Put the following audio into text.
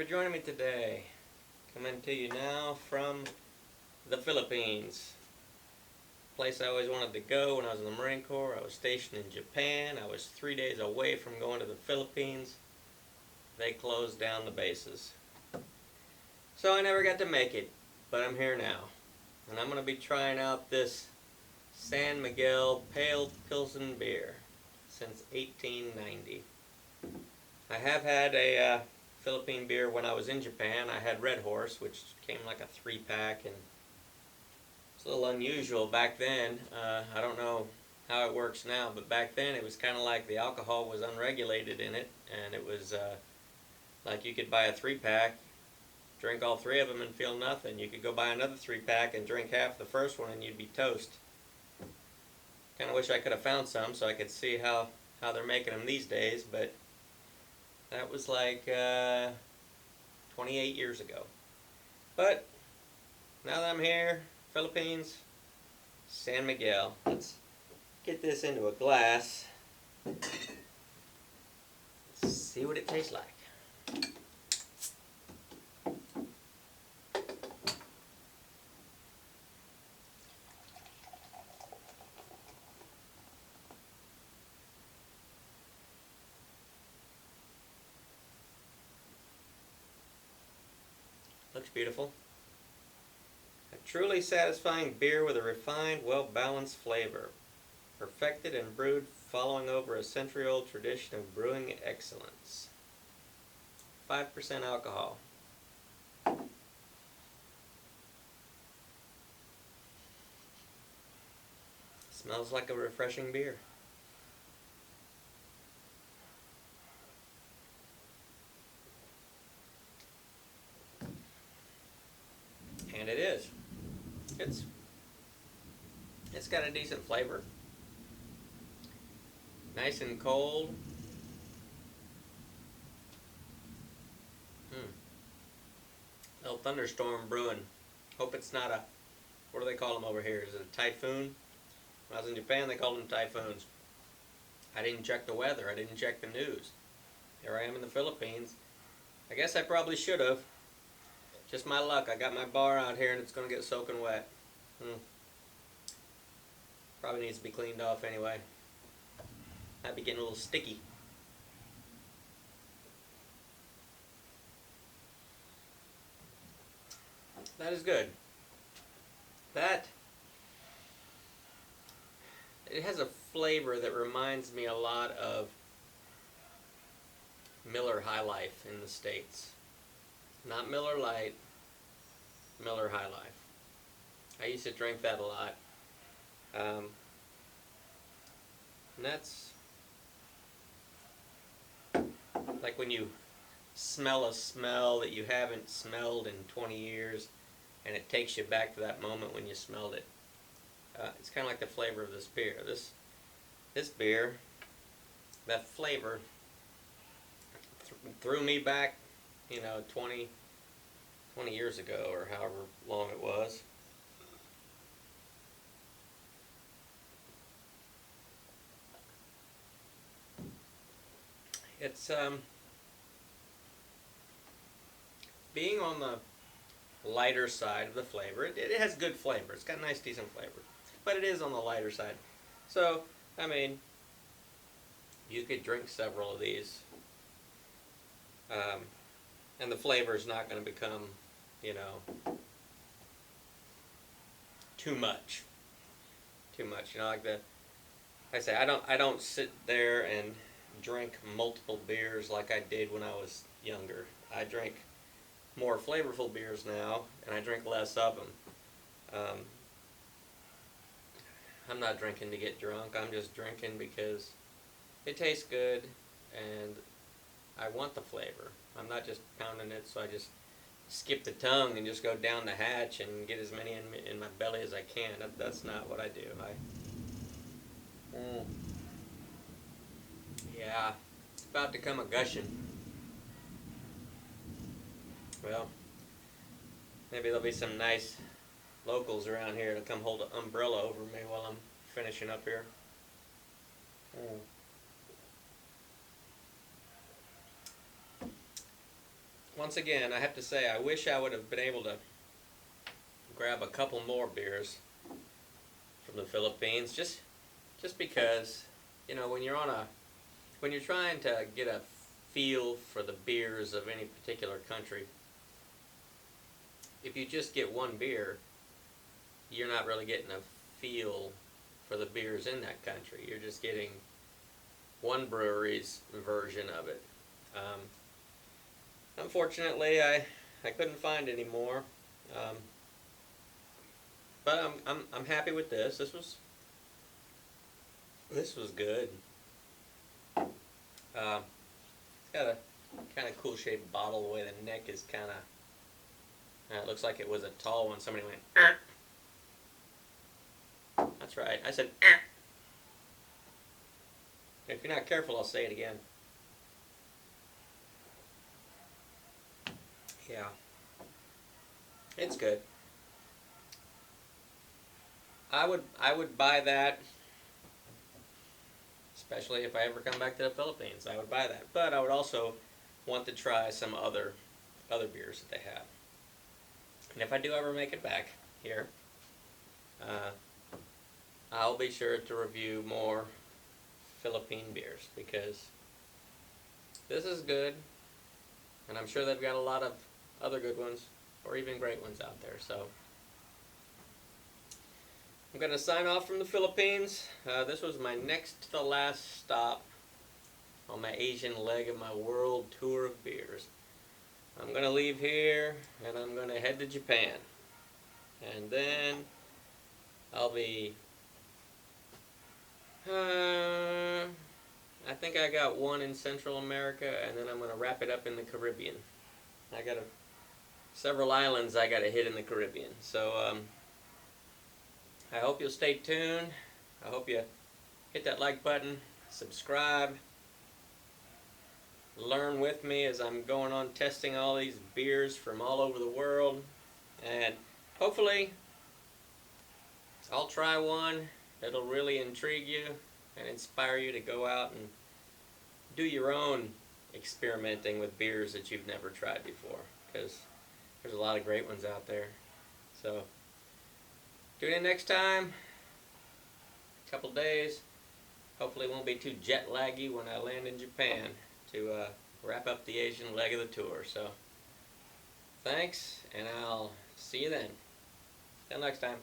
for joining me today. Coming to you now from the Philippines. Place I always wanted to go when I was in the Marine Corps. I was stationed in Japan. I was 3 days away from going to the Philippines. They closed down the bases. So I never got to make it, but I'm here now. And I'm going to be trying out this San Miguel Pale Pilsen beer since 1890. I have had a Philippine beer when I was in Japan. I had Red Horse, which came like a 3-pack, and it's a little unusual back then. I don't know how it works now, but back then it was kind of like the alcohol was unregulated in it, and it was like you could buy a 3-pack, drink all 3 of them and feel nothing. You could go buy another 3-pack and drink half the first one and you'd be toast. Kind of wish I could have found some so I could see how they're making them these days, but that was like 28 years ago. But now that I'm here, Philippines, San Miguel. Let's get this into a glass. See what it tastes like. Looks beautiful. A truly satisfying beer with a refined, well-balanced flavor. Perfected and brewed following over a century-old tradition of brewing excellence. 5% alcohol. Smells like a refreshing beer. And it is. It's got a decent flavor. Nice and cold. Little thunderstorm brewing. Hope it's not a, what do they call them over here? Is it a typhoon? When I was in Japan, they called them typhoons. I didn't check the weather. I didn't check the news. Here I am in the Philippines. I guess I probably should have. Just my luck. I got my bar out here and it's going to get soaking wet. Probably needs to be cleaned off anyway. Might be getting a little sticky. That is good. It has a flavor that reminds me a lot of Miller High Life in the States. Not Miller Lite, Miller High Life. I used to drink that a lot. And that's like when you smell a smell that you haven't smelled in 20 years and it takes you back to that moment when you smelled it. It's kind of like the flavor of this beer. This beer, that flavor threw me back, 20 years ago or however long it was. It's being on the lighter side of the flavor. It has good flavor. It's got nice, decent flavor. But it is on the lighter side. So, I mean, you could drink several of these. And the flavor is not going to become, too much. Too much. Like I say, I don't sit there and drink multiple beers like I did when I was younger. I drink more flavorful beers now, and I drink less of them. I'm not drinking to get drunk. I'm just drinking because it tastes good, and I want the flavor. I'm not just pounding it so I just skip the tongue and just go down the hatch and get as many in my belly as I can. That's not what I do. Yeah, it's about to come a gushing. Well, maybe there'll be some nice locals around here to come hold an umbrella over me while I'm finishing up here. once again, I have to say, I wish I would have been able to grab a couple more beers from the Philippines, just because, you know, when you're trying to get a feel for the beers of any particular country, if you just get one beer, you're not really getting a feel for the beers in that country. You're just getting one brewery's version of it. Unfortunately, I couldn't find any more, but I'm happy with this. This was good. It's got a kind of cool shaped bottle. The way the neck is kind of. It looks like it was a tall one. Somebody went. That's right. I said. If you're not careful, I'll say it again. Yeah. It's good. I would buy that, especially if I ever come back to the Philippines. I would buy that, but I would also want to try some other beers that they have. And if I do ever make it back here, I'll be sure to review more Philippine beers, because this is good, and I'm sure they've got a lot of other good ones, or even great ones out there. So I'm going to sign off from the Philippines. This was my next to the last stop on my Asian leg of my world tour of beers. I'm going to leave here, and I'm going to head to Japan. And then I'll be... I think I got one in Central America, and then I'm going to wrap it up in the Caribbean. I got several islands I got to hit in the Caribbean. So I hope you'll stay tuned. I hope you hit that like button, subscribe, learn with me as I'm going on testing all these beers from all over the world, and hopefully I'll try one that'll really intrigue you and inspire you to go out and do your own experimenting with beers that you've never tried before, because there's a lot of great ones out there. So tune in next time, a couple days. Hopefully it won't be too jet laggy when I land in Japan to wrap up the Asian leg of the tour. So thanks, and I'll see you then. Till next time.